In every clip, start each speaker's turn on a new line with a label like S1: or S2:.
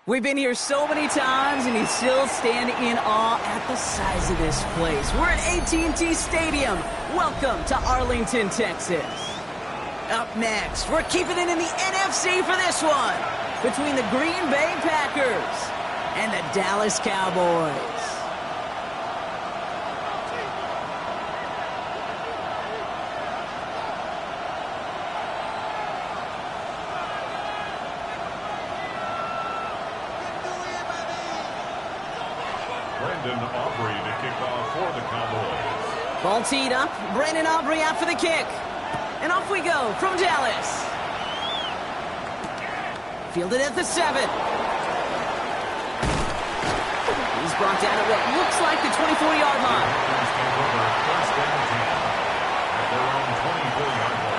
S1: We've been here so many times, and you still stand in awe at the size of this place. We're at AT&T Stadium. Welcome to Arlington, Texas. Up next, we're keeping it in the NFC for this one, between the Green Bay Packers and the Dallas Cowboys.
S2: Aubrey to kick off for the Cowboys.
S1: Ball teed up. Brandon Aubrey out for the kick. And off we go from Dallas. Fielded at the 7. He's brought down at what looks like the 24-yard line.
S2: First down 10 at their own 24-yard line.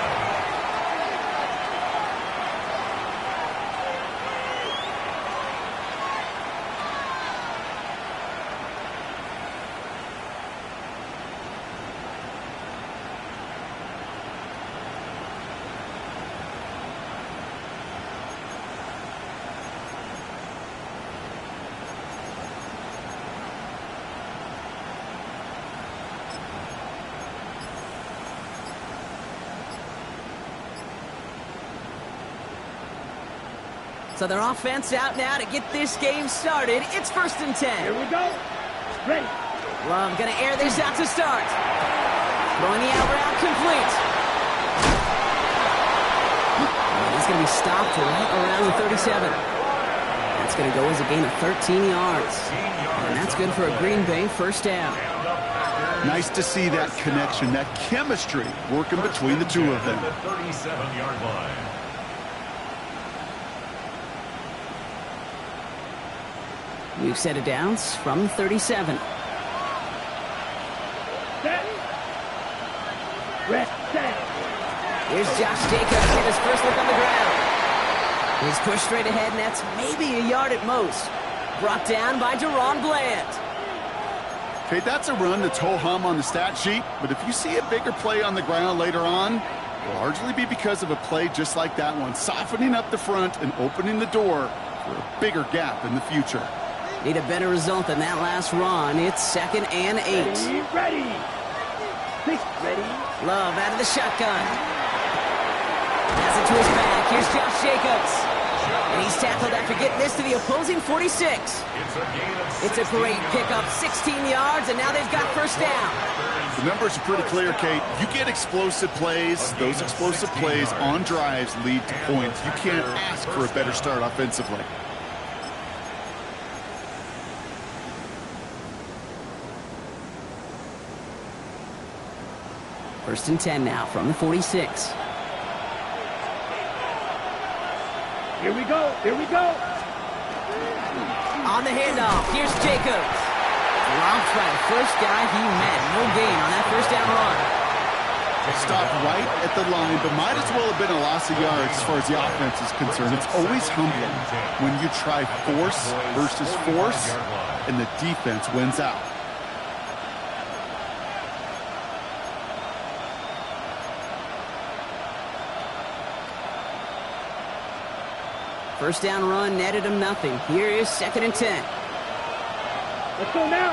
S1: So their offense out now to get this game started. It's 1st and 10.
S3: Here we go. Ready.
S1: Love gonna air this out to start. Throwing the out route complete. He's gonna be stopped right around the 37. That's gonna go as a gain of 13 yards. And that's good for a Green Bay first down.
S4: Nice to see that connection, that chemistry working between the two of them.
S2: 37-yard line.
S1: We've set it downs from 37.
S3: Set. Rest. Set.
S1: Here's Josh Jacobs get his first look on the ground. He's pushed straight ahead, and that's maybe a yard at most. Brought down by Deron Bland.
S4: Okay, that's a run that's ho-hum on the stat sheet, but if you see a bigger play on the ground later on, it'll largely be because of a play just like that one, softening up the front and opening the door for a bigger gap in the future.
S1: Need a better result than that last run. It's 2nd and 8.
S3: Ready. Ready.
S1: Love out of the shotgun. Has it to his back. Here's Josh Jacobs. And he's tackled after getting this to the opposing 46. It's a great pickup, 16 yards, and now they've got first down.
S4: The numbers are pretty clear, Kate. You get explosive plays. Those explosive plays on drives lead to points. You can't ask for a better start offensively.
S1: First and 10 now from the 46.
S3: Here we go.
S1: On the handoff, here's Jacobs. Dropped by the first guy he met. No gain on that first down run.
S4: Stopped right at the line, but might as well have been a loss of yards as far as the offense is concerned. It's always humbling when you try force versus force, and the defense wins out.
S1: First down run netted him nothing. Here is 2nd and 10.
S3: Let's go now.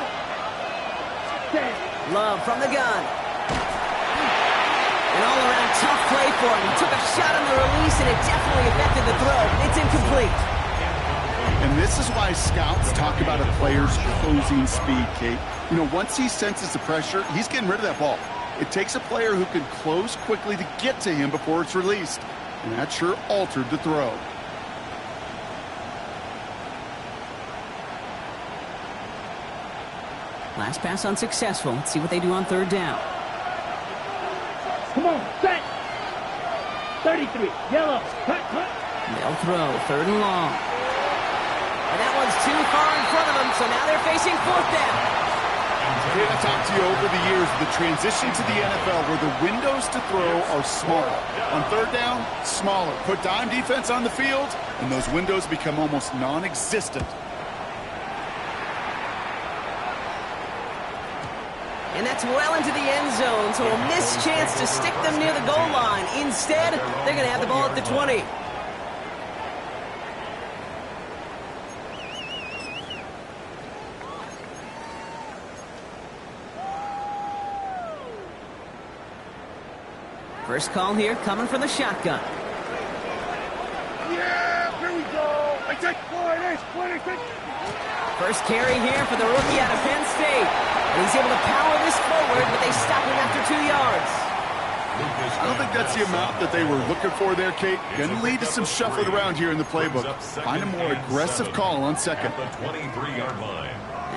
S3: 10.
S1: Love from the gun. An all-around tough play for him. He took a shot on the release, and it definitely affected the throw. It's incomplete.
S4: And this is why scouts talk about a player's closing speed, Kate. You know, once he senses the pressure, he's getting rid of that ball. It takes a player who can close quickly to get to him before it's released. And that sure altered the throw.
S1: Last pass unsuccessful. Let's see what they do on 3rd down.
S3: Come on, set. 33, yellow, cut.
S1: They'll throw 3rd and long. And that one's too far in front of them, so now they're facing 4th down.
S4: I've talked to you over the years, the transition to the NFL where the windows to throw are smaller. On 3rd down, smaller. Put dime defense on the field, and those windows become almost non-existent.
S1: And that's well into the end zone, so a missed chance to stick them near the goal line. Instead, they're going to have the ball at the 20. First call here coming from the shotgun.
S3: Yeah, here we go. I take 26.
S1: First carry here for the rookie out of Penn State. And he's able to power this forward, but they stop him after 2 yards.
S4: I don't think that's the amount that they were looking for there, Kate. Going to lead to some shuffling around here in the playbook. Find a more aggressive call on second.
S2: At the 23-yard line.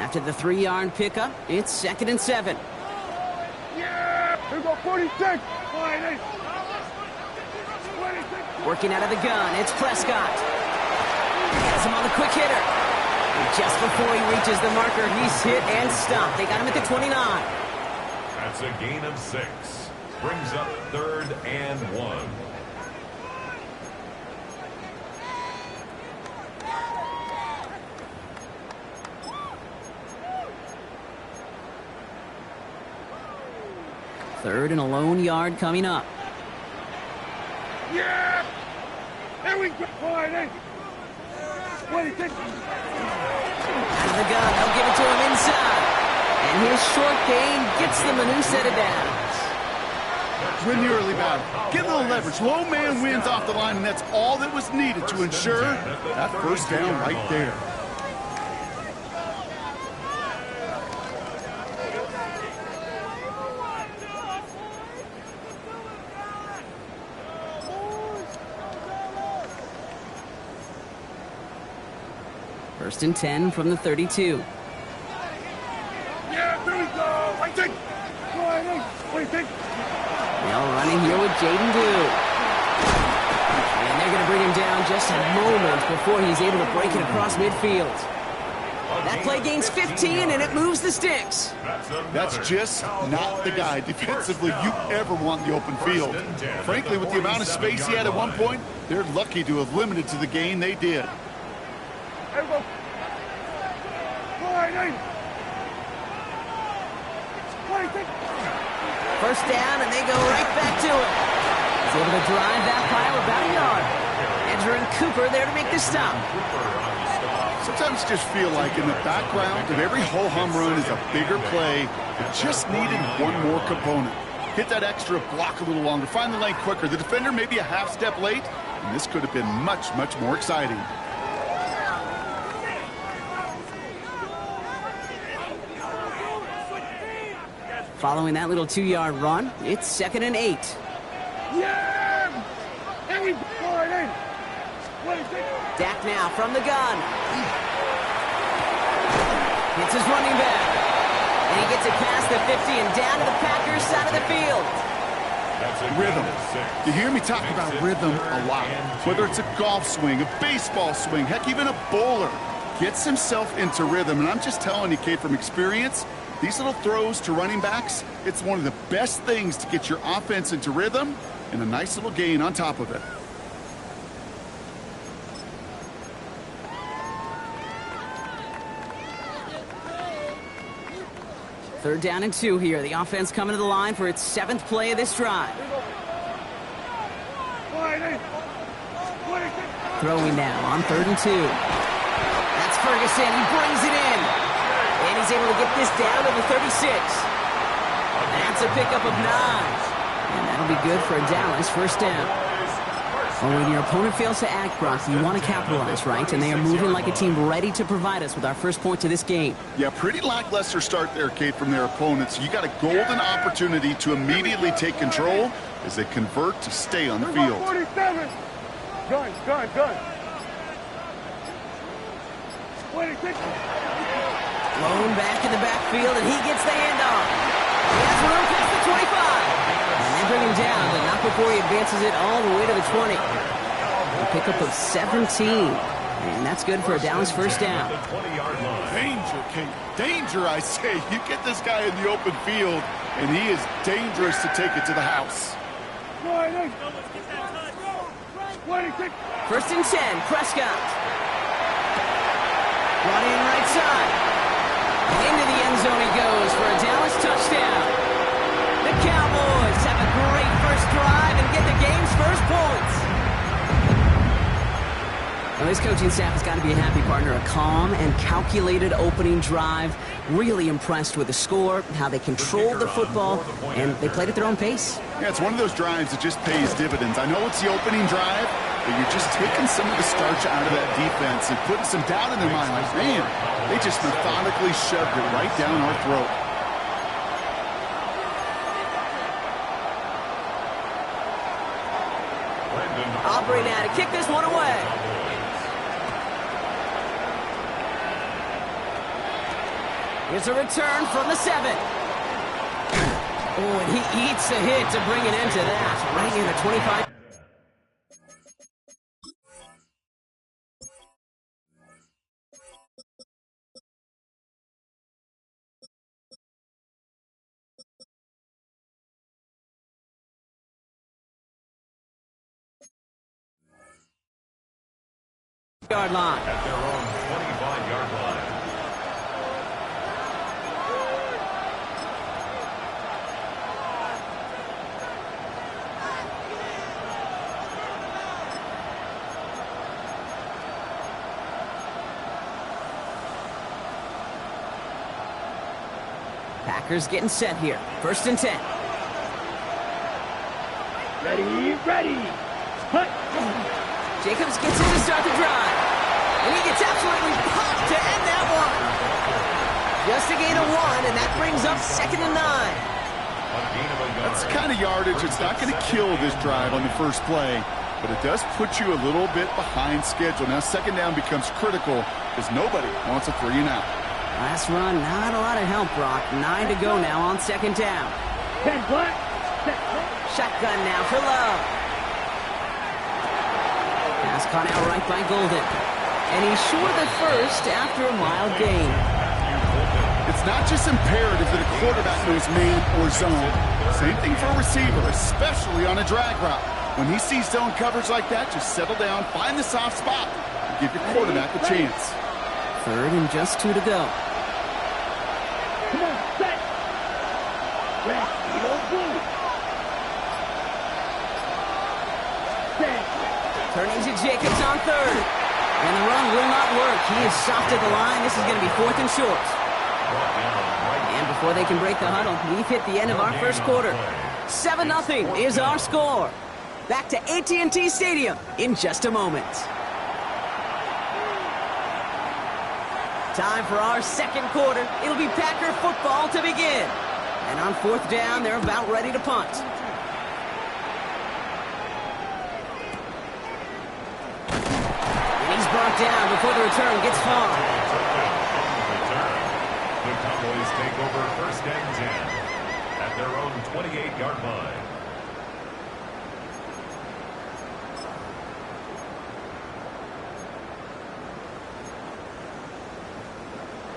S1: After the 3-yard pickup, it's 2nd and 7.
S3: Yeah, here we go. 46.
S1: Working out of the gun, it's Prescott. Has him on the quick hitter. And just before he reaches the marker, he's hit and stopped. They got him at the 29.
S2: That's a gain of 6. Brings up 3rd and 1.
S1: Third and a lone yard coming up.
S3: Yeah, here we go. 26.
S1: Out of the gun, they'll give it to him inside. And his short gain gets them a new set of downs.
S4: Win the early battle. Get a little leverage. Low man wins off the line, and that's all that was needed to ensure that first down right there.
S1: First and 10 from the 32.
S3: Yeah, here we go. I take 26.
S1: Now running here with Jaden Dew. And they're going to bring him down just a moment before he's able to break it across midfield. That play gains 15, and it moves the sticks.
S4: That's just not the guy defensively you ever want in the open field. Frankly, with the amount of space he had at one point, they're lucky to have limited to the gain they did.
S3: Here we go. 26.
S1: First down, and they go right back to it. He's able to drive that pile about a yard. Edger and Cooper there to make the stop.
S4: Sometimes you just feel like in the background of every ho-hum run is a bigger play that just needed one more component. Hit that extra block a little longer, find the lane quicker. The defender maybe a half step late, and this could have been much, much more exciting.
S1: Following that little 2-yard run, it's 2nd and 8.
S3: Yeah, here we go. 26.
S1: Dak now from the gun. It's his running back. And he gets it past the 50 and down to the Packers side of the field.
S4: Rhythm. You hear me talk about rhythm a lot. Whether it's a golf swing, a baseball swing, heck, even a bowler gets himself into rhythm. And I'm just telling you, Kate, from experience, these little throws to running backs, it's one of the best things to get your offense into rhythm and a nice little gain on top of it.
S1: Third down and 2 here. The offense coming to the line for its 7th play of this drive. Throwing now on 3rd and 2. That's Ferguson. He brings it in. And he's able to get this down to the 36. That's a pickup of 9. And that'll be good for a Dallas first down. Well, when your opponent fails to act, Brock, you want to capitalize, right? And they are moving like a team ready to provide us with our first point to this game.
S4: Yeah, pretty lackluster start there, Kate, from their opponents. You got a golden opportunity to immediately take control as they convert to stay on the field.
S3: 47. Gun. 26.
S1: Blown back in the backfield, and he gets the handoff. He has room past the 25. And they bring him down, but not before he advances it all the way to the 20. A pickup of 17. And that's good for a Dallas first down.
S4: Danger, Kate. Danger, I say. You get this guy in the open field, and he is dangerous to take it to the house.
S3: 26.
S1: First and 10, Prescott. Running right side. Into the end zone he goes for a Dallas touchdown. The Cowboys have a great first drive and get the game's first points. A Well, this coaching staff has got to be a happy partner. A calm and calculated opening drive. Really impressed with the score, how they controlled the football, and they played at their own pace.
S4: Yeah, it's one of those drives that just pays dividends. I know it's the opening drive, but you're just taking some of the starch out of that defense and putting some doubt in their mind. Like, man, they just methodically shoved it right down our throat.
S1: Aubrey now to kick this one away. Here's a return from the 7. Oh, and he eats the hit to bring an end to that. Right near the 25. Yard line.
S2: At their own 25-yard line.
S1: Packers getting set here. 1st and 10.
S3: Ready. Hut.
S1: Jacobs gets in to start the drive. And he gets absolutely popped to end that one. Just a gain of 1, and that brings up 2nd and 9.
S4: That's the kind of yardage. It's not going to kill this drive on the first play, but it does put you a little bit behind schedule. Now 2nd down becomes critical because nobody wants a 3 and out.
S1: Last run, not a lot of help, Brock. 9 to go now on 2nd down.
S3: 10 black.
S1: Shotgun now for Love. Pass caught out right by Golden. And he's short of the first after a mild gain.
S4: It's not just imperative that a quarterback knows man or zone. Same thing for a receiver, especially on a drag route. When he sees zone coverage like that, just settle down, find the soft spot, and give your quarterback a chance.
S1: 3rd and just 2 to go.
S3: Come on, set. Red, blue. Set.
S1: Turning to Jacobs on 3rd. And the run will not work. He is soft at the line. This is going to be 4th and short. And before they can break the huddle, we've hit the end of our first quarter. 7-0 is our score. Back to AT&T Stadium in just a moment. Time for our 2nd quarter. It'll be Packer football to begin. And on 4th down, they're about ready to punt. And he's brought down before the return gets far.
S2: The Cowboys take over 1st and 10 at their own 28-yard line.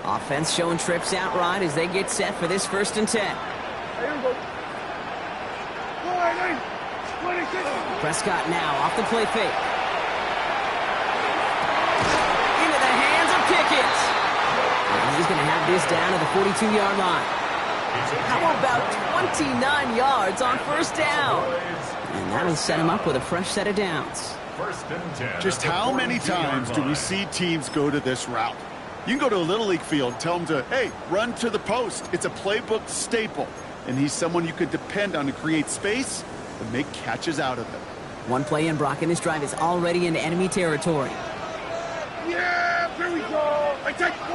S1: Offense showing trips out right as they get set for this 1st and 10. Prescott now off the play fake. Into the hands of Pickett. And he's going to have this down to the 42-yard line. How about 29 yards on 1st down? And that'll set him up with a fresh set of downs.
S2: 1st and 10.
S4: Just how many times do we see teams go to this route? You can go to a Little League field, tell them to, hey, run to the post. It's a playbook staple. And he's someone you could depend on to create space and make catches out of it.
S1: One play in, Brock, and this drive is already into enemy territory.
S3: Yeah, here we go. I take 1.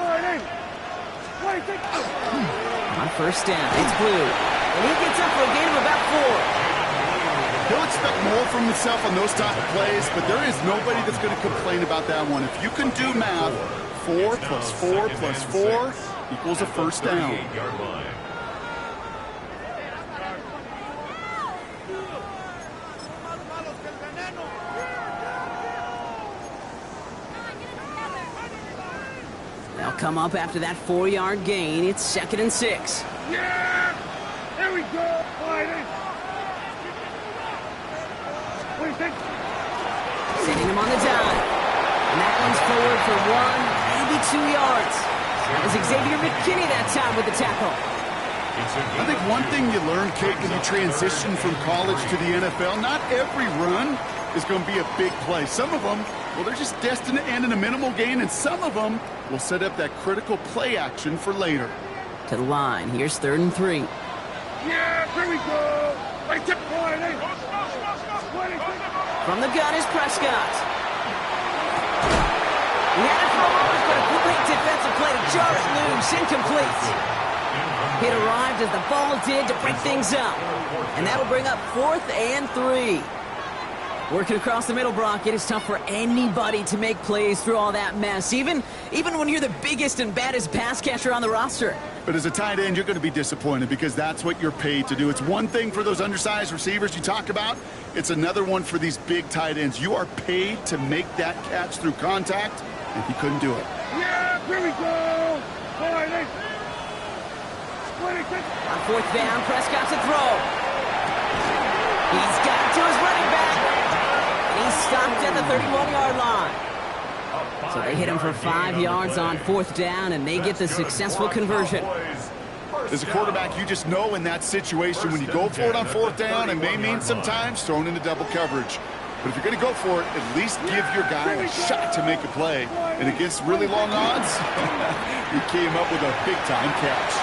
S1: On 1st down, it's Blue. And he gets up for a gain of about 4.
S4: He'll expect more from himself on those type of plays, but there is nobody that's going to complain about that one. If you can do math, 4 plus 4 plus 4 equals a 1st down.
S1: They'll come up after that 4-yard gain. It's 2nd and 6.
S3: Yeah! There we go! What do you think?
S1: Sending him on the dime. And that one's forward for 1, maybe 2 yards. As Xavier McKinney that time with the tackle.
S4: I think one thing you learn, Kate, when you transition from college to the NFL, not every run is going to be a big play. Some of them Well, they're just destined to end in a minimal gain, and some of them will set up that critical play action for later.
S1: To the line. Here's 3rd and 3.
S3: Yeah, here we go. Right tip point, eh?
S1: From the gun is Prescott. He had it for a moment, but a quick defensive play to jar it loose. Incomplete. It arrived as the ball did to break things up. And that'll bring up 4th and 3. Working across the middle, Brock, it is tough for anybody to make plays through all that mess, even when you're the biggest and baddest pass catcher on the roster.
S4: But as a tight end, you're going to be disappointed because that's what you're paid to do. It's one thing for those undersized receivers you talk about. It's another one for these big tight ends. You are paid to make that catch through contact, and he couldn't do it.
S3: Yeah, here we go.
S1: On 4th down, Prescott's a throw. He's got it to his running back. And he's stopped at the 31-yard line. So they hit him for 5 yards on 4th down, and they get the successful conversion.
S4: As a quarterback, you just know in that situation when you go for it on 4th down, it may mean sometimes thrown into double coverage. But if you're going to go for it, at least give your guy a shot to make a play. And against really long odds, he came up with a big-time catch.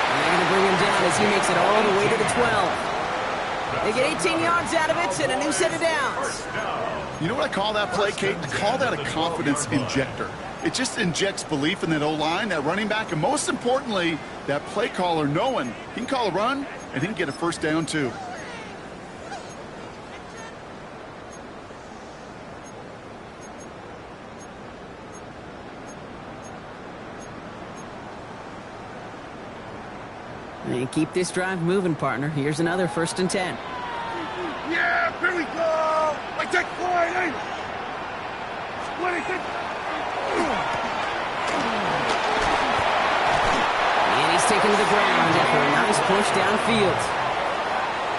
S1: And they're going to bring him down as he makes it all the way to the 12. They get 18 yards out of it and a new set of downs.
S4: You know what I call that play, Kate? I call that a confidence injector. It just injects belief in that O-line, that running back, and most importantly, that play caller knowing he can call a run and he can get a 1st down too.
S1: And keep this drive moving, partner. Here's another 1st and 10.
S3: Yeah, here we go. Right tip point, eh?
S1: And he's taken to the ground after a nice push downfield.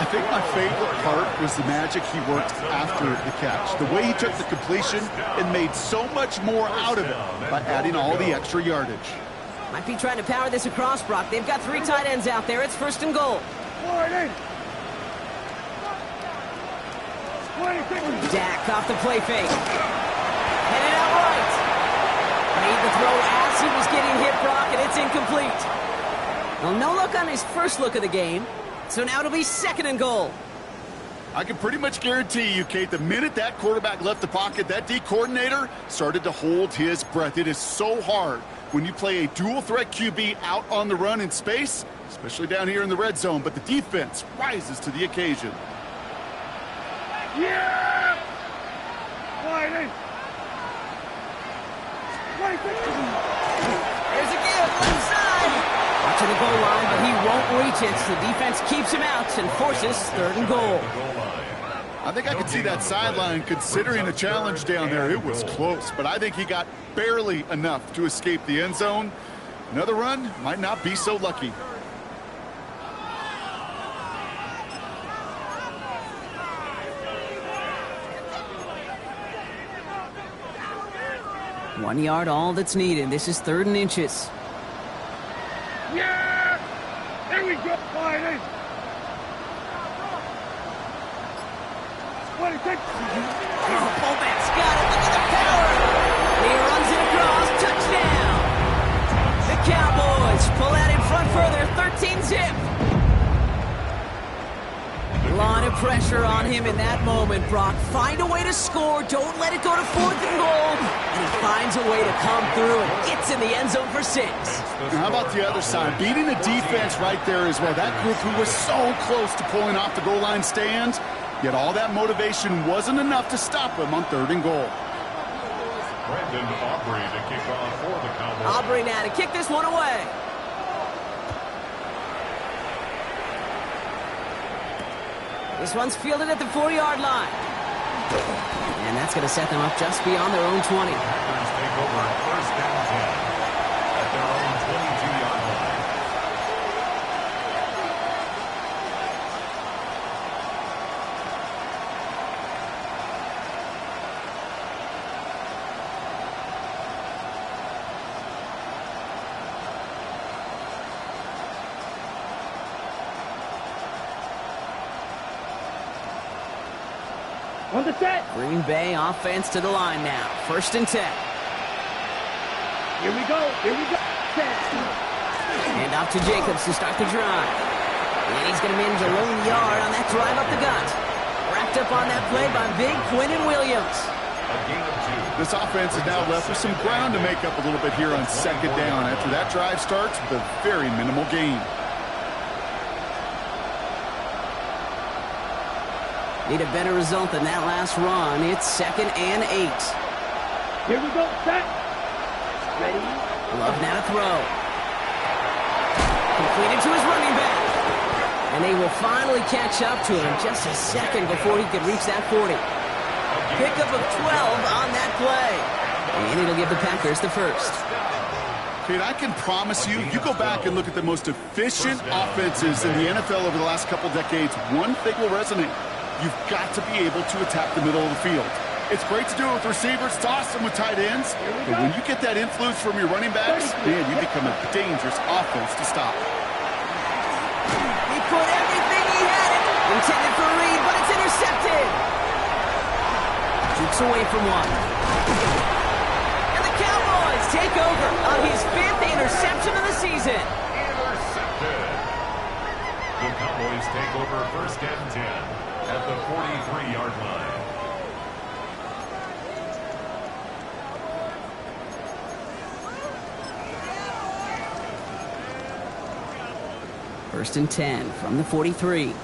S4: I think my favorite part was the magic he worked after the catch. The way he took the completion and made so much more out of it by adding all the extra yardage.
S1: Might be trying to power this across, Brock. They've got 3 tight ends out there. It's 1st and goal. Dak off the play fake. Headed out right. Made the throw as he was getting hit, Brock, and it's incomplete. Well, no look on his first look of the game, so now it'll be 2nd and goal.
S4: I can pretty much guarantee you, Kate, the minute that quarterback left the pocket, that D coordinator started to hold his breath. It is so hard when you play a dual-threat QB out on the run in space, especially down here in the red zone, but the defense rises to the occasion.
S3: Yeah!
S1: There's a give, left side. Out to the goal line, but he won't reach it. The defense keeps him out and forces 3rd and goal.
S4: I think I could see that sideline considering a challenge down there. It was close, but I think he got barely enough to escape the end zone. Another run might not be so lucky.
S1: One yard, all that's needed. This is 3rd and inches.
S3: Yeah! There we go.
S1: Fullback's got it. Look at the power. He runs it across. Touchdown. The Cowboys pull out in front further. 13-zip. A lot of pressure on him in that moment, Brock. Find a way to score. Don't let it go to 4th and goal. And he finds a way to come through and gets in the end zone for 6.
S4: Now, how about the other side? Beating the defense right there as well. That group who was so close to pulling off the goal line stand, yet all that motivation wasn't enough to stop him on 3rd and goal.
S2: Brandon Aubrey to kick off for the Cowboys.
S1: Aubrey now to kick this one away. This one's fielded at the 4-yard line. And that's going to set them up just beyond their own 20.
S2: Packers take over 1st and 10 at their own 22-yard line.
S3: On the set.
S1: Green Bay offense to the line now. 1st and 10.
S3: Here we go. Here we go. Set.
S1: Hand off to Jacobs to start the drive. And he's going to manage a lone yard on that drive up the gut. Wrapped up on that play by big Quinnen Williams.
S2: A gain of 2.
S4: This offense is now left with some ground to make up a little bit here on 2nd down after that drive starts with a very minimal gain.
S1: Need a better result than that last run. It's 2nd and 8.
S3: Here we go. Set. Ready.
S1: Love now to throw. Completed to his running back. And they will finally catch up to him just a second before he could reach that 40. Pickup of 12 on that play. And it'll give the Packers the first.
S4: Kate, I can promise you, you go back and look at the most efficient offenses in the NFL over the last couple decades, one thing will resonate. You've got to be able to attack the middle of the field. It's great to do it with receivers. It's awesome with tight ends. But when you get that influence from your running backs, man, you become a dangerous offense to stop.
S1: He put everything he had in it. Intended for a read, but it's intercepted. Jukes away from one. And the Cowboys take over on his 5th interception of the season.
S2: Intercepted. The Cowboys take over 1st and 10 at the 43-yard line.
S1: First and 10 from the 43.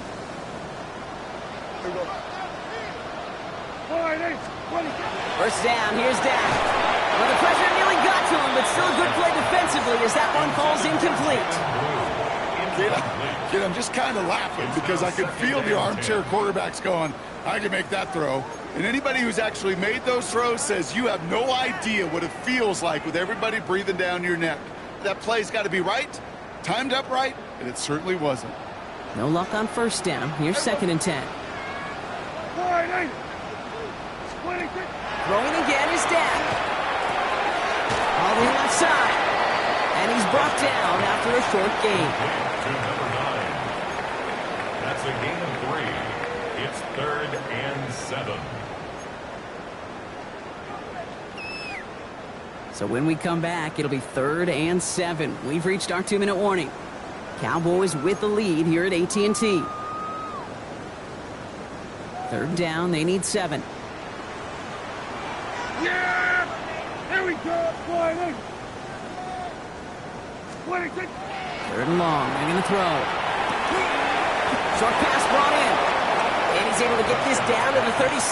S1: First down, here's Dak. Well, the pressure nearly got to him, but still a good play defensively as that one falls incomplete.
S4: Kid, I'm just kind of laughing because I can feel the armchair quarterbacks going, I can make that throw. And anybody who's actually made those throws says you have no idea what it feels like with everybody breathing down your neck. That play's got to be right, timed up right, and it certainly wasn't.
S1: No luck on 1st down. Here's 2nd and 10. Throwing again is Dak. All the way left side. And he's brought down after a short gain.
S2: To number 9. That's a gain of 3. It's 3rd and 7.
S1: So when we come back, it'll be 3rd and 7. We've reached our 2-minute warning. Cowboys with the lead here at AT&T. 3rd down, they need 7.
S3: Yeah! Here we go. 26.
S1: 3rd and long, they're going to throw. Short pass brought in. And he's able to get this down to the 36.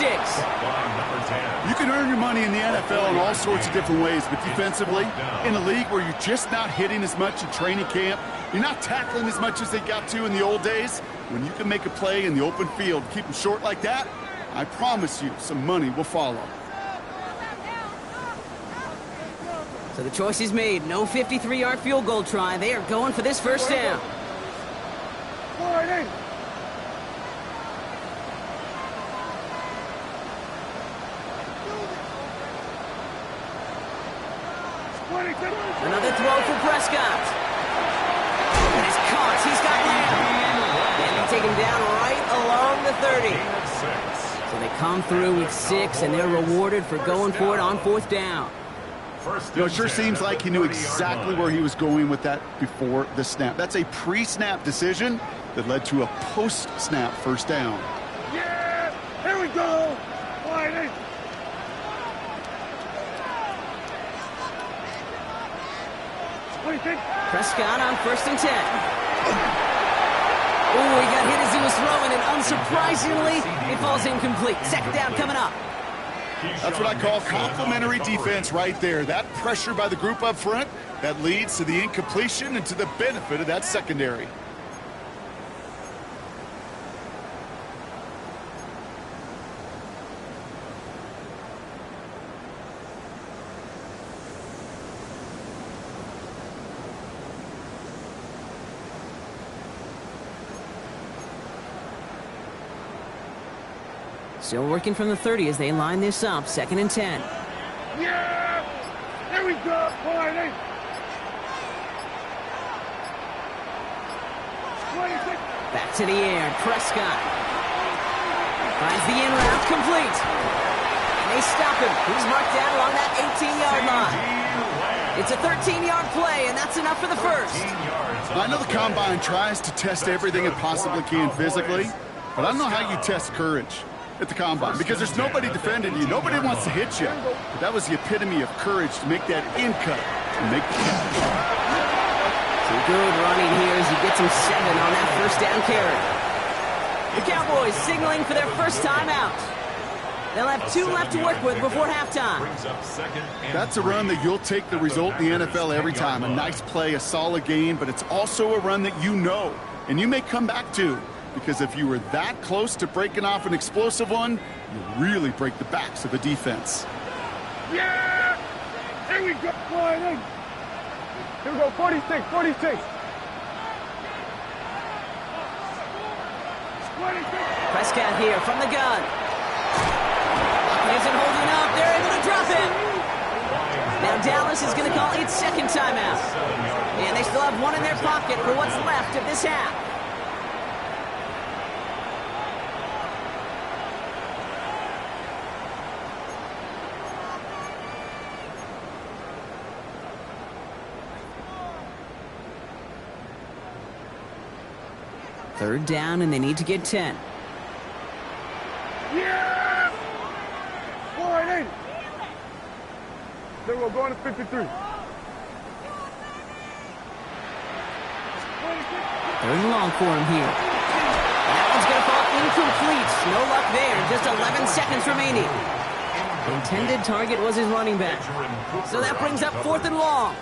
S4: You can earn your money in the NFL in all sorts of different ways, but defensively, in a league where you're just not hitting as much in training camp, you're not tackling as much as they got to in the old days, when you can make a play in the open field, keep them short like that, I promise you some money will follow.
S1: So the choice is made. No 53-yard field goal try. They are going for this 1st down. Another throw for Prescott. And he's caught. He's got Lamb. And they take him down right along the 30. So they come through with 6, and they're rewarded for going for it on 4th down.
S4: It sure seems like he knew exactly where he was going with that before the snap. That's a pre-snap decision that led to a post-snap 1st down.
S3: Yeah! Here we go! Wide.
S1: Prescott on 1st and 10. Oh, he got hit as he was throwing, and unsurprisingly, it falls incomplete. 2nd down coming up.
S4: That's what I call complimentary defense right there. That pressure by the group up front, that leads to the incompletion and to the benefit of that secondary.
S1: Still working from the 30 as they line this up. 2nd and 10.
S3: Yeah! There we go! Wide. 26.
S1: Back to the air. Prescott. Finds the in route complete. And they stop him. He's marked down along that 18-yard line. It's a 13-yard play, and that's enough for the first.
S4: I know the Combine tries to test everything it possibly can physically, but I don't know how you test courage at the Combine, because there's nobody defending you. Nobody wants to hit you. But that was the epitome of courage to make that in cut and make the catch.
S1: Some good running here as he gets him 7 on that first down carry. The Cowboys signaling for their first time out. They'll have 2 left to work with before halftime.
S4: That's a run that you'll take the result in the NFL every time. A nice play, a solid game, but it's also a run that you know and you may come back to. Because if you were that close to breaking off an explosive one, you really break the backs of the defense.
S3: Yeah! Here we go. Here we go, 46, 46.
S1: Prescott here from the gun. Isn't holding up. They're able to drop it. Now Dallas is going to call its second timeout. And they still have 1 in their pocket for what's left of this half. Third down, and they need to get 10.
S3: Yeah! 4-8. Then we're going to 53.
S1: Third and long for him here. That one's going to fall incomplete. No luck there. Just 11 seconds remaining. The intended target was his running back. So that brings up 4th and long.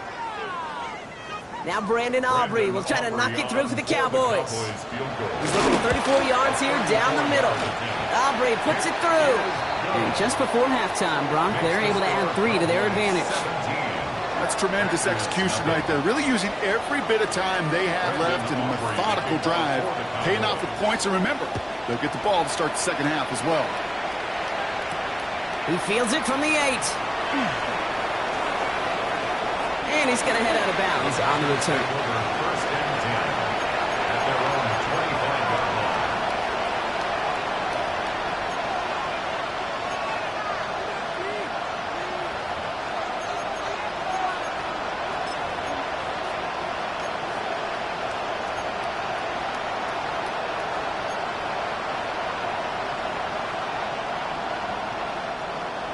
S1: Now Brandon Aubrey will try to knock it through for the Cowboys. He's looking 34 yards here down the middle. Aubrey puts it through. And just before halftime, Brock, they're able to add 3 to their advantage.
S4: That's tremendous execution right there. Really using every bit of time they have left in a methodical drive, paying off with points. And remember, they'll get the ball to start the second half as well.
S1: He fields it from the 8. And he's going to head out of bounds on the return.
S2: First and 10 at their own 25-yard line.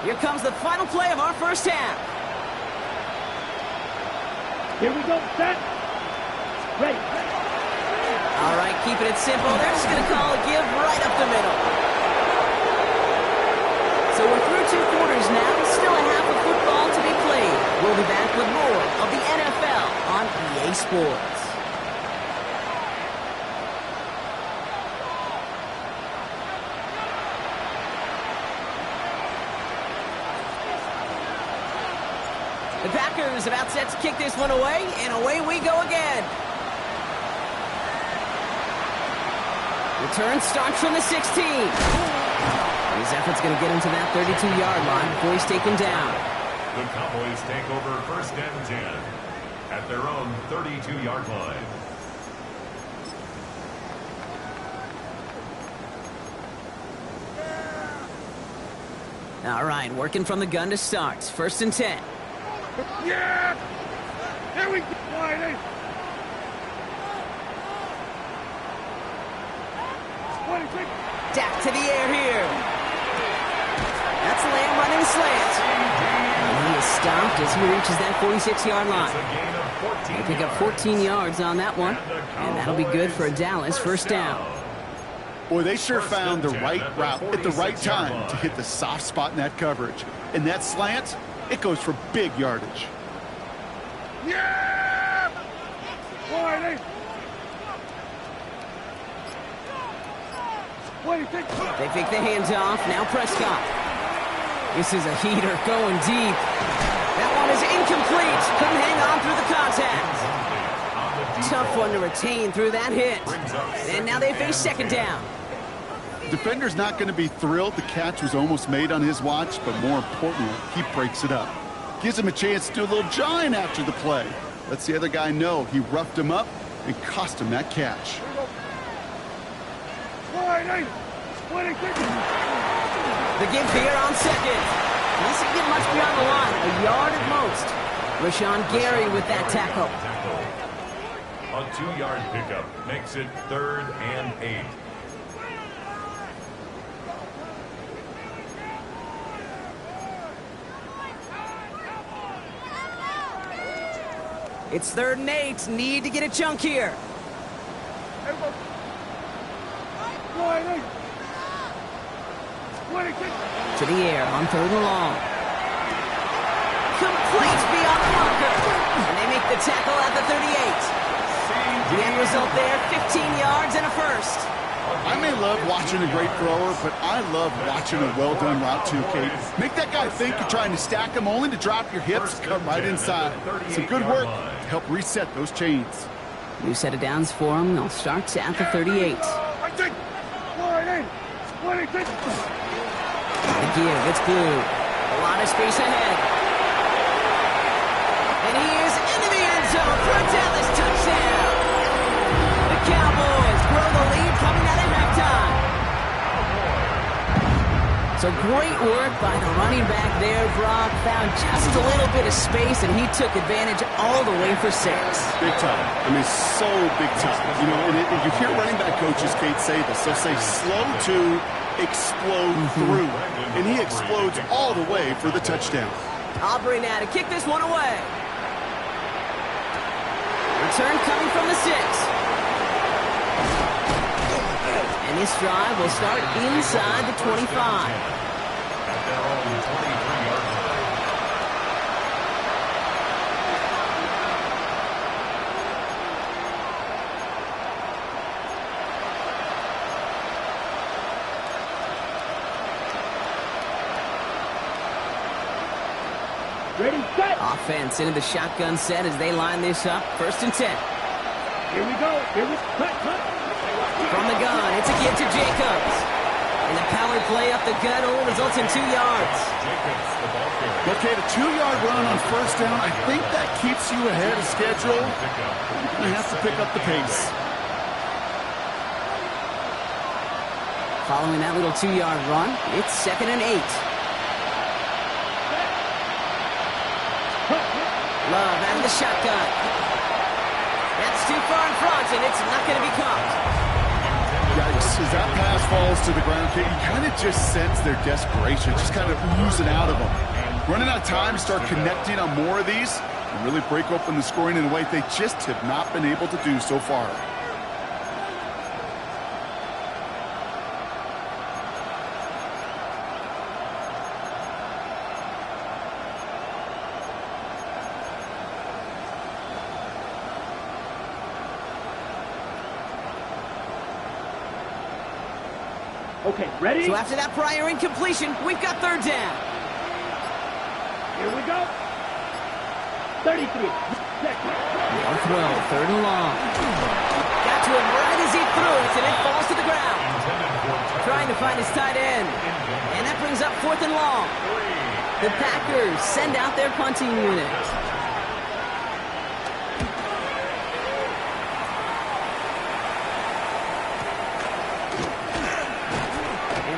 S1: Here comes the final play of our first half.
S3: Here we go, set. Ready.
S1: All right, keeping it simple. They're just going to call a give right up the middle. So we're through 2 quarters now. Still a half of football to be played. We'll be back with more of the NFL on EA Sports. The Packers about set to kick this one away, and away we go again. Return starts from the 16. His effort's going to get him to that 32-yard line before he's taken down.
S2: The Cowboys take over first and 10 at their own 32-yard line.
S1: All right, working from the gun to start. First and 10.
S3: Yeah! Here we go. 26.
S1: Dak to the air here. That's Lamb running slant. And he is stopped as he reaches that 46-yard line. They pick up 14 yards on that one, and that'll be good for a Dallas first down.
S4: Boy, they sure found the right route at the right time to hit the soft spot in that coverage. And that slant, it goes for big yardage.
S3: Yeah! 26.
S1: They fake the handoff. Now Prescott. This is a heater going deep. That one is incomplete. Couldn't hang on through the contact. Tough one to retain through that hit. And now they face second down.
S4: Defender's not going to be thrilled the catch was almost made on his watch, but more importantly, he breaks it up. Gives him a chance to do a little jawing after the play. Lets the other guy know he roughed him up and cost him that catch.
S1: The give here on second. This didn't get much beyond the line, a yard at most. Rashawn Gary with that tackle.
S2: A 2-yard pickup makes it 3rd and 8.
S1: It's 3rd and 8. Need to get a chunk here. To the air on 3rd and long. Complete beyond the marker. And they make the tackle at the 38. The end result there, 15 yards and a first.
S4: I may love watching a great thrower, but I love watching a well-done route too, Kate. Make that guy think you're trying to stack him only to drop your hips, cut right inside. Some good work to help reset those chains.
S1: New set of downs for him. They'll start at the 38. The give, it's blue. A lot of space ahead. And he is into the end zone for a Dallas touchdown. The Cowboys grow the lead coming out of halftime. So great work by the running back there, Brock. Found just a little bit of space, and he took advantage all the way for 6.
S4: Big time. I mean, so big time. You know, and you hear running back coaches, Kate, say this. They'll say slow to explode through. And he explodes all the way for the touchdown.
S1: Aubrey now to kick this one away. Return coming from the 6. And this drive will start inside the 25.
S2: At their own 23-yard line.
S3: Ready, set.
S1: Offense into the shotgun set as they line this up. 1st and 10.
S3: Here we go. Here we cut.
S1: From the gun, it's a give to Jacobs. And the power play up the gut only results in 2 yards.
S2: Jacobs, the ball carrier.
S4: Okay, the 2-yard run on 1st down, I think that keeps you ahead of schedule. You're going to have to pick up the pace.
S1: Following that little 2-yard run, it's 2nd and 8. Love out of the shotgun. That's too far in front, and it's not going to be caught.
S4: Yikes, as that pass falls to the ground, Kate, you kind of just sense their desperation, just kind of oozing out of them. Running out of time to start connecting on more of these and really break open the scoring in a way they just have not been able to do so far.
S3: Okay, ready?
S1: So after that prior incompletion, we've got 3rd down.
S3: Here we go. 33.
S1: Now throw, 3rd and long. Got to him right as he threw it, and it falls to the ground. Trying to find his tight end. And that brings up 4th and long. The Packers send out their punting unit.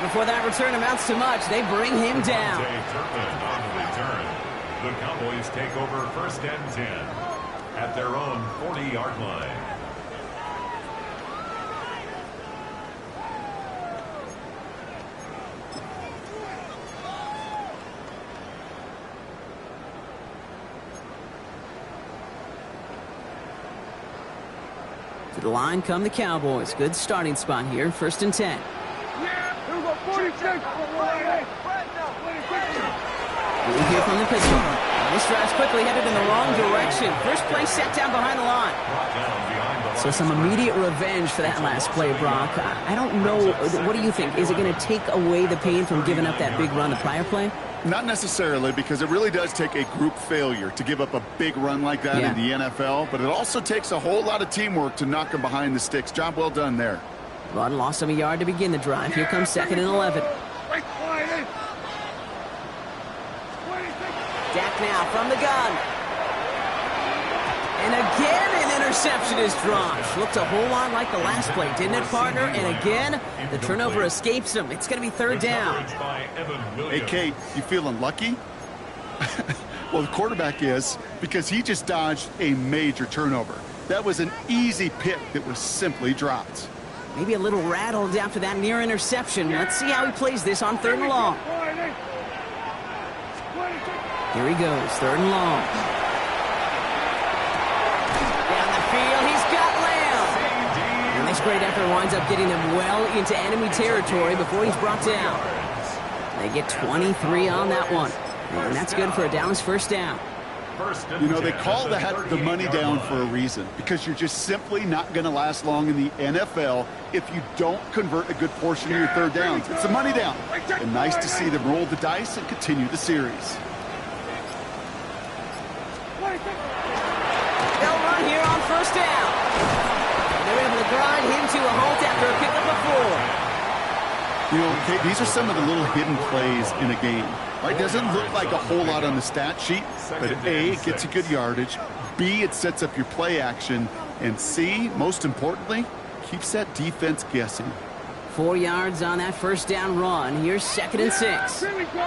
S1: Before that return amounts to much, they bring him down.
S2: On the return, the Cowboys take over 1st and 10 at their own 40-yard line.
S1: To the line come the Cowboys. Good starting spot here, 1st and 10. We hear from the pistol. This drive's quickly headed in the wrong direction. First play set down behind the line. So some immediate revenge for that last play, Brock. I don't know. What do you think? Is it going to take away the pain from giving up that big run the prior play?
S4: Not necessarily, because it really does take a group failure to give up a big run like that in the NFL. But it also takes a whole lot of teamwork to knock them behind the sticks. Job well done there.
S1: Run lost him a yard to begin the drive. Here comes 2nd and 11. Dak now from the gun. And again an interception is dropped. Looked a whole lot like the last play, didn't it, partner? And again, the turnover escapes him. It's going to be third down.
S4: Hey, Kate, you feeling lucky? Well, the quarterback is, because he just dodged a major turnover. That was an easy pick that was simply dropped.
S1: Maybe a little rattled after that near interception. Let's see how he plays this on third and long. Here he goes, third and long. Down the field, he's got Lamb. And this great effort winds up getting them well into enemy territory before he's brought down. They get 23 on that one. And that's good for a Dallas first down.
S4: You know, they call that the money down for a reason, because you're just simply not going to last long in the NFL if you don't convert a good portion of your third downs. It's the money down. And nice to see them roll the dice and continue the series.
S1: They'll run here on first down. They're able to grind him to a halt after a pickup of 4.
S4: You know, Kate, these are some of the little hidden plays in a game. Right? Doesn't look like a whole lot on the stat sheet, but A, it gets you good yardage, B, it sets up your play action, and C, most importantly, keeps that defense guessing.
S1: 4 yards on that first down run. Here's 2nd and 6.
S3: Here we go!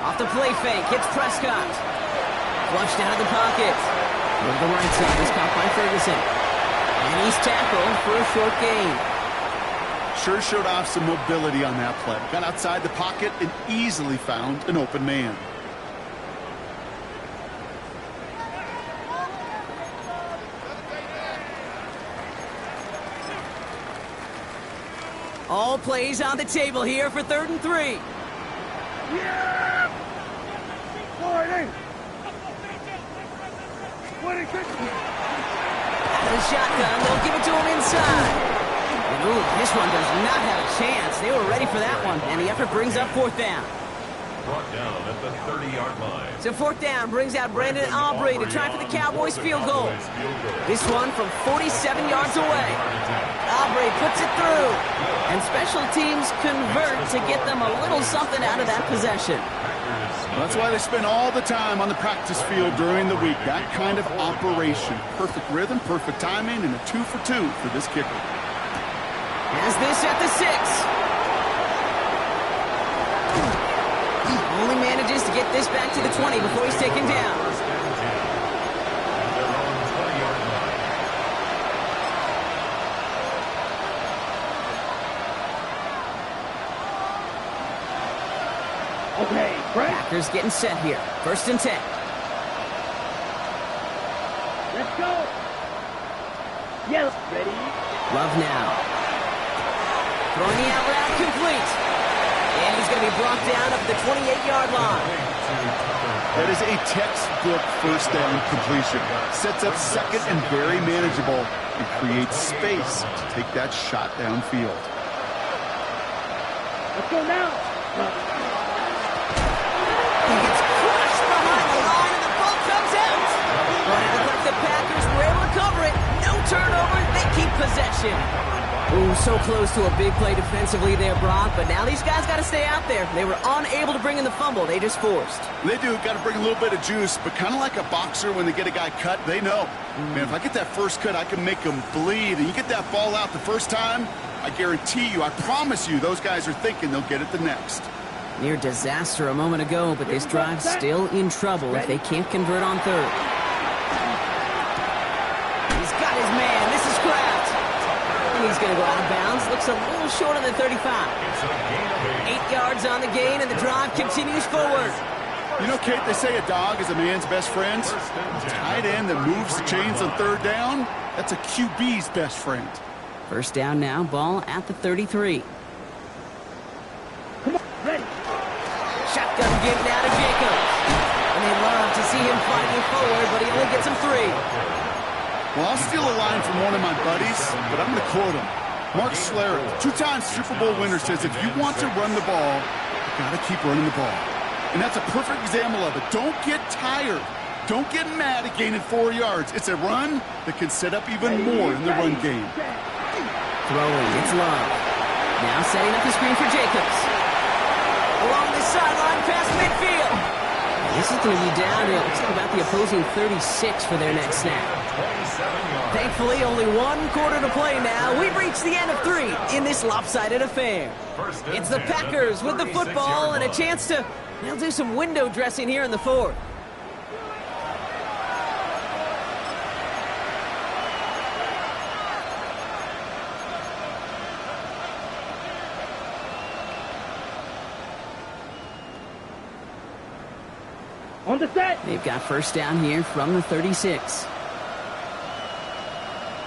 S1: Off the play fake, hits Prescott. Flushed out of the pocket. Over the right side, is caught by Ferguson. And he's tackled for a short gain.
S4: Sure showed off some mobility on that play. Got outside the pocket and easily found an open man.
S1: All plays on the table here for 3rd and 3.
S3: Yeah!
S1: Out of the shotgun, they'll give it to him inside. And ooh, this one does not have a chance. They were ready for that one, and the effort brings up 4th down.
S2: Brought down at the 30-yard line.
S1: So 4th down brings out Brandon Aubrey to try for the Cowboys field goal. This one from 47 yards away. Aubrey puts it through, and special teams convert to get them a little something out of that possession.
S4: That's why they spend all the time on the practice field during the week. That kind of operation. Perfect rhythm, perfect timing, and a 2 for 2 for this kicker.
S1: Has this at the 6. Only manages to get this back to the 20 before he's taken down.
S3: Okay, Frank.
S1: Packers getting set here. 1st and 10.
S3: Let's go. Yes, ready.
S1: Love now. Throwing the out route complete. And he's going to be brought down up at the 28-yard line.
S4: That is a textbook first down completion. Sets up 2nd and very manageable and creates space to take that shot downfield.
S3: Let's go now.
S1: He gets crushed behind the line and the ball comes out. But it looked like the Packers were able to cover it. No turnover. They keep possession. Ooh, so close to a big play defensively there, Brock, but now these guys got to stay out there. They were unable to bring in the fumble. They just forced.
S4: They do. Got to bring a little bit of juice, but kind of like a boxer when they get a guy cut, they know. Man, if I get that first cut, I can make them bleed. And you get that ball out the first time, I guarantee you, I promise you, those guys are thinking they'll get it the next.
S1: Near disaster a moment ago, but this drive's still in trouble if they can't convert on 3rd. He's got his man. This is Kraft. And he's going to go out of bounds. Looks a little short of the 35. 8 yards on the gain, and the drive continues forward.
S4: You know, Kate, they say a dog is a man's best friend. A tight end that moves the chains on 3rd down, that's a QB's best friend.
S1: 1st down now, ball at the 33.
S3: Come on, ready.
S1: Shotgun given out to Jacobs. And they love to see him fighting forward, but he only gets him 3.
S4: Well, I'll steal a line from one of my buddies, but I'm going to quote him. Mark Schlereth, 2-time Super Bowl winner, says if you want to run the ball, you got to keep running the ball. And that's a perfect example of it. Don't get tired. Don't get mad at gaining 4 yards. It's a run that can set up even more in the run game.
S1: Throwing, it's Love. Now setting up the screen for Jacobs. Along the sideline past midfield. This is going to be down to, looks like about the opposing 36 for their next snap. Thankfully, only one quarter to play now. We've reached the end of 3 in this lopsided affair. It's the Packers with the football and a chance to, they'll do some window dressing here in the 4th.
S3: On the set.
S1: They've got first down here from the 36.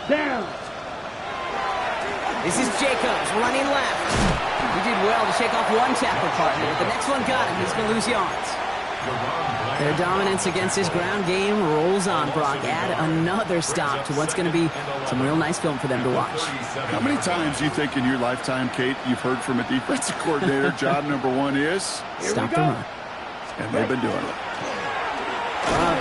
S3: Down.
S1: This is Jacobs running left. He did well to shake off one tackle partner. The next one got him. He's going to lose yards. Their dominance against his ground game rolls on, Brock. Add another stop to what's going to be some real nice film for them to watch.
S4: How many times do you think in your lifetime, Kate, you've heard from a defensive coordinator, job number 1 is?
S1: Stop the run.
S4: And they've been doing it.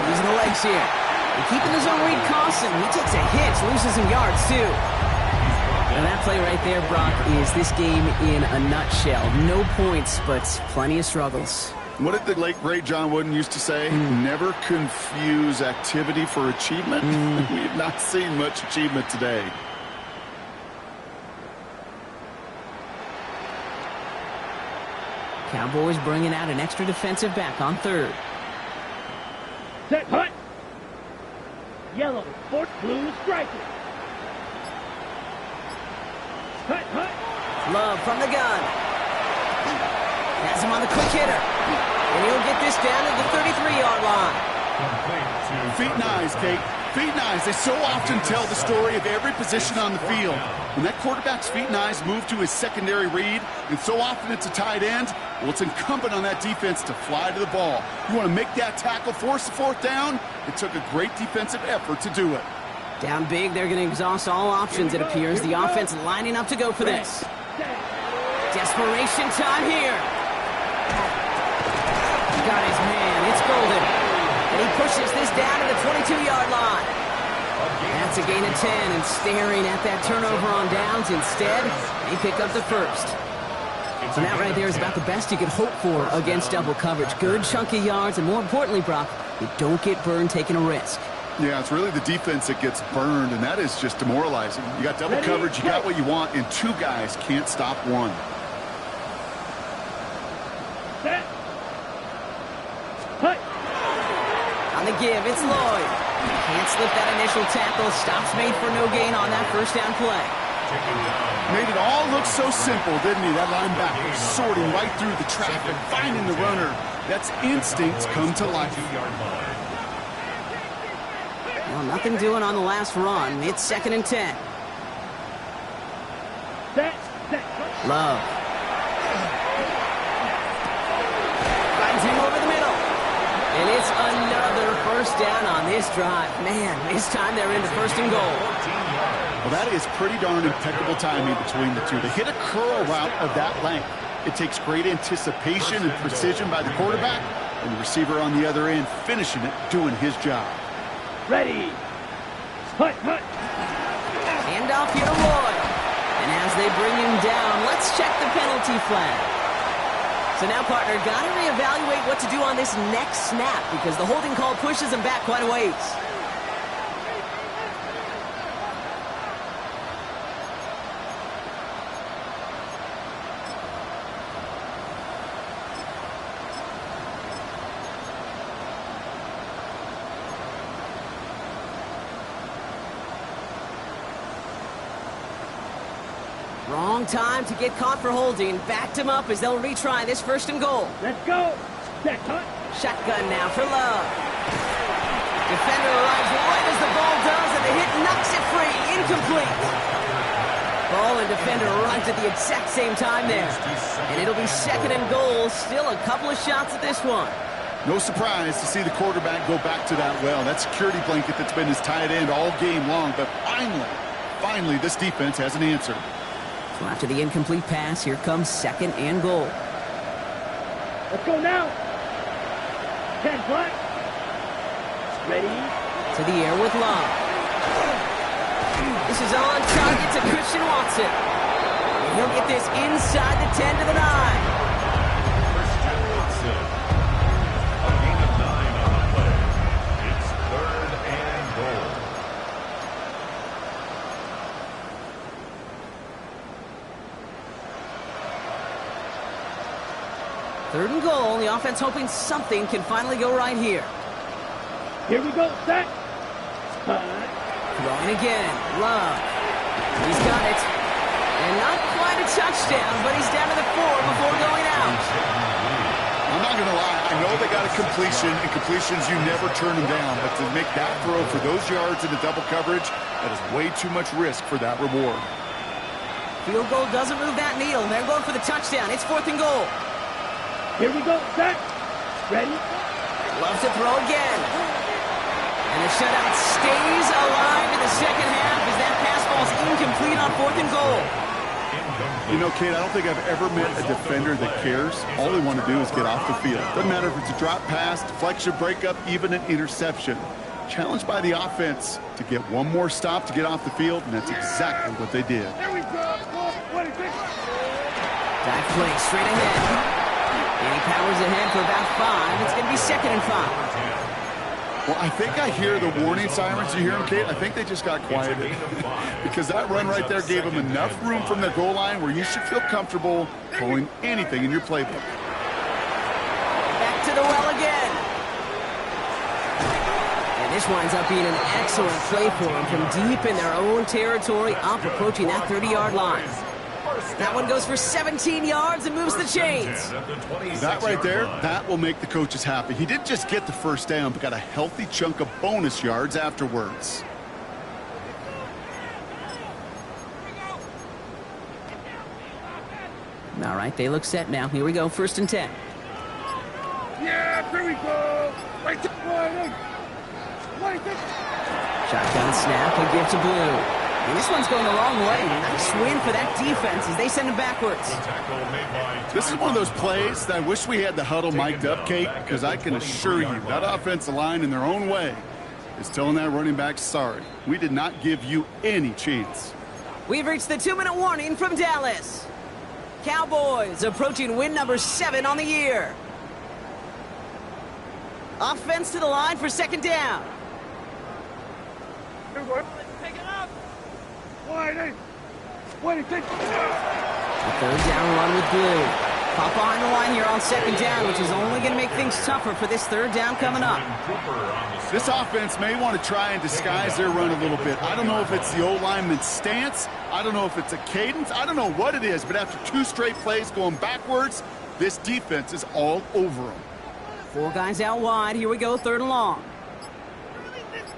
S1: Using the legs here. And keeping the zone read constant. He takes a hit, loses some yards, too. And that play right there, Brock, is this game in a nutshell. No points, but plenty of struggles.
S4: What did the late, great John Wooden used to say? Never confuse activity for achievement. We have not seen much achievement today.
S1: Cowboys bringing out an extra defensive back on 3rd.
S3: Set, hut. Yellow, sport, blue, striker. Hut, hut.
S1: Love from the gun. Has him on the quick hitter. And he'll get this down to the 33-yard line.
S4: Feet and eyes, Kate. Feet and eyes. They so often tell the story of every position on the field. When that quarterback's feet and eyes move to his secondary read, and so often it's a tight end, well, it's incumbent on that defense to fly to the ball. You want to make that tackle, force the 4th down? It took a great defensive effort to do it.
S1: Down big, they're going to exhaust all options, it appears. The offense lining up to go for this. Desperation time here. Got his man. It's golden. And he pushes this down to the 22-yard line. That's a gain of 10, and staring at that turnover on downs. Instead, they pick up the first. And that right there is about the best you could hope for against double coverage. Good chunky yards, and more importantly, Brock, you don't get burned taking a risk.
S4: Yeah, it's really the defense that gets burned, and that is just demoralizing. You got double coverage, you got what you want, and 2 guys can't stop 1.
S3: Set. Hut.
S1: On the give, it's Lloyd. Can't slip that initial tackle. Stops made for no gain on that first down play.
S4: Made it all look so simple, didn't he? That linebacker sorting right through the traffic, finding the runner. That's instincts come to life.
S1: Well, nothing doing on the last run. It's 2nd and 10.
S3: Set.
S1: Love. Finds him over the middle. And it's another first down on this drive. Man, this time they're into 1st and goal.
S4: Well, that is pretty darn impeccable timing between the two. To hit a curl route of that length, it takes great anticipation and precision by the quarterback, and the receiver on the other end finishing it, doing his job.
S3: Ready. Hut, hut.
S1: Hand off here to Lloyd. And as they bring him down, let's check the penalty flag. So now, partner, got to reevaluate what to do on this next snap because the holding call pushes him back quite a ways. Wrong time to get caught for holding. Backed him up as they'll retry this 1st and goal.
S3: Let's go. Set, hut.
S1: Shotgun now for Love. Defender arrives right as the ball does, and the hit knocks it free. Incomplete. Ball and defender arrives at the exact same time there. And it'll be 2nd and goal. Still a couple of shots at this one.
S4: No surprise to see the quarterback go back to that well. That security blanket that's been his tight end all game long. But finally, this defense has an answer.
S1: So after the incomplete pass, here comes 2nd and goal.
S3: Let's go now. 10 flat. Ready.
S1: To the air with Love. This is on target to Christian Watson. He'll get this inside the 10 to the 9.
S2: Christian Watson. A gain of 9.
S1: 3rd and goal. The offense hoping something can finally go right here.
S3: Here we go, set.
S1: Throwing again. Love. He's got it. And not quite a touchdown, but he's down to the 4 before going out.
S4: I'm not going to lie. I know they got a completion, and completions, you never turn them down. But to make that throw for those yards into double coverage, that is way too much risk for that reward.
S1: Field goal doesn't move that needle. They're going for the touchdown. It's 4th and goal.
S3: Here we go, set. Ready?
S1: Loves to throw again. And the shutout stays alive in the second half as that pass ball's incomplete on 4th and goal.
S4: You know, Kate, I don't think I've ever met a defender that cares. All they want to do is get off the field. Doesn't matter if it's a drop pass, deflection, breakup, even an interception. Challenged by the offense to get one more stop to get off the field, and that's exactly what they did.
S3: There we go.
S1: Dive play straight ahead. And he powers ahead for about 5. It's going to be 2nd and 5.
S4: Well, I think I hear the warning sirens. You hear them, Kate? I think they just got quieted. Because that run right there gave them enough room from the goal line where you should feel comfortable calling anything in your playbook.
S1: Back to the well again. And this winds up being an excellent play for them from deep in their own territory, up approaching that 30-yard line. That one goes for 17 yards and moves the chains.
S4: That right there, that will make the coaches happy. He didn't just get the first down, but got a healthy chunk of bonus yards afterwards.
S1: All right, they look set now. Here we go, 1st and 10.
S3: Yeah, here we go. Right to
S1: Shotgun snap and give to Blue. And this one's going the wrong way. Nice win for that defense as they send him backwards.
S4: This is one of those plays that I wish we had the huddle mic'd up, Kate, because I can assure you that offensive line in their own way is telling that running back, sorry, we did not give you any chance.
S1: We've reached the 2-minute warning from Dallas. Cowboys approaching win number 7 on the year. Offense to the line for 2nd down.
S3: Take it up. Wide eight. Wait, take it.
S1: A 3rd down run with Blue. Pop behind the line here on 2nd down, which is only going to make things tougher for this 3rd down coming up.
S4: This offense may want to try and disguise their run a little bit. I don't know if it's the old lineman's stance. I don't know if it's a cadence. I don't know what it is, but after 2 straight plays going backwards, this defense is all over them.
S1: 4 guys out wide. Here we go, 3rd and long.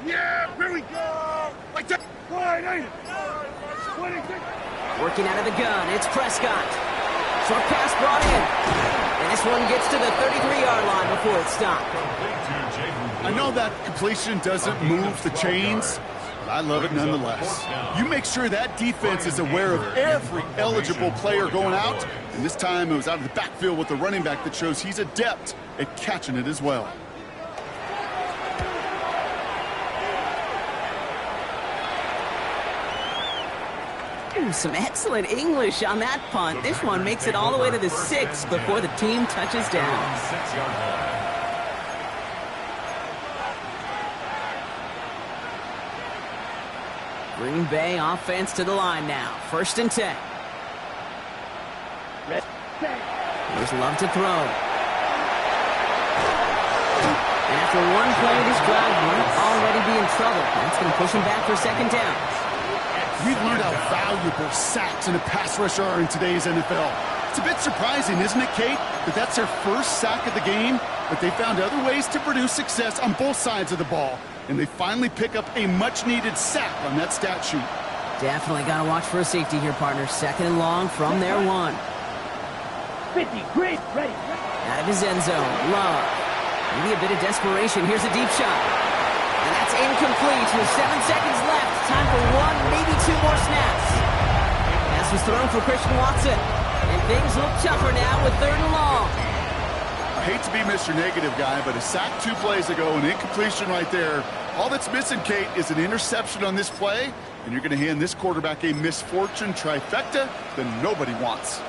S3: Yeah, here we go. Like that. Wide eight. 26.
S1: Working out of the gun, it's Prescott. Short pass brought in. And this one gets to the 33-yard line before it's stopped.
S4: I know that completion doesn't move the chains, but I love it nonetheless. You make sure that defense is aware of every eligible player going out, and this time it was out of the backfield with the running back that shows he's adept at catching it as well.
S1: Some excellent English on that punt. This one makes it all the way to the 6 before the team touches down. Green Bay offense to the line now. 1st and 10. There's Love to throw. And after one play, this drive might already be in trouble. That's going to push him back for 2nd down.
S4: We've learned how valuable sacks in a pass rush are in today's NFL. It's a bit surprising, isn't it, Kate, that that's their first sack of the game, but they found other ways to produce success on both sides of the ball, and they finally pick up a much-needed sack on that stat sheet.
S1: Definitely got to watch for a safety here, partner. 2nd and long from their 1.
S3: 50, great, ready.
S1: Out of his end zone, Love. Maybe a bit of desperation. Here's a deep shot. And that's incomplete with 7 seconds left. Time for 1, maybe 2 more snaps. Pass was thrown for Christian Watson. And things look tougher now with 3rd and long.
S4: I hate to be Mr. Negative guy, but a sack 2 plays ago, an incompletion right there. All that's missing, Kate, is an interception on this play, and you're going to hand this quarterback a misfortune trifecta that nobody wants.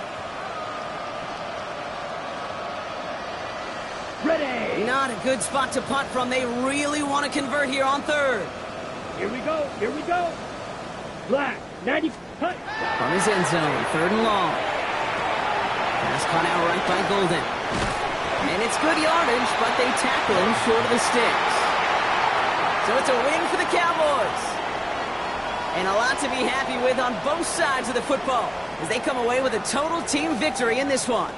S3: Ready.
S1: Not a good spot to punt from. They really want to convert here on 3rd.
S3: Here we go. Here we go. Black, 90.
S1: From his end zone, 3rd and long. Pass caught out right by Golden. And it's good yardage, but they tackle him short of the sticks. So it's a win for the Cowboys. And a lot to be happy with on both sides of the football as they come away with a total team victory in this one.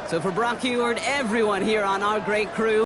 S1: So for Brock Huard, everyone here on our great crew,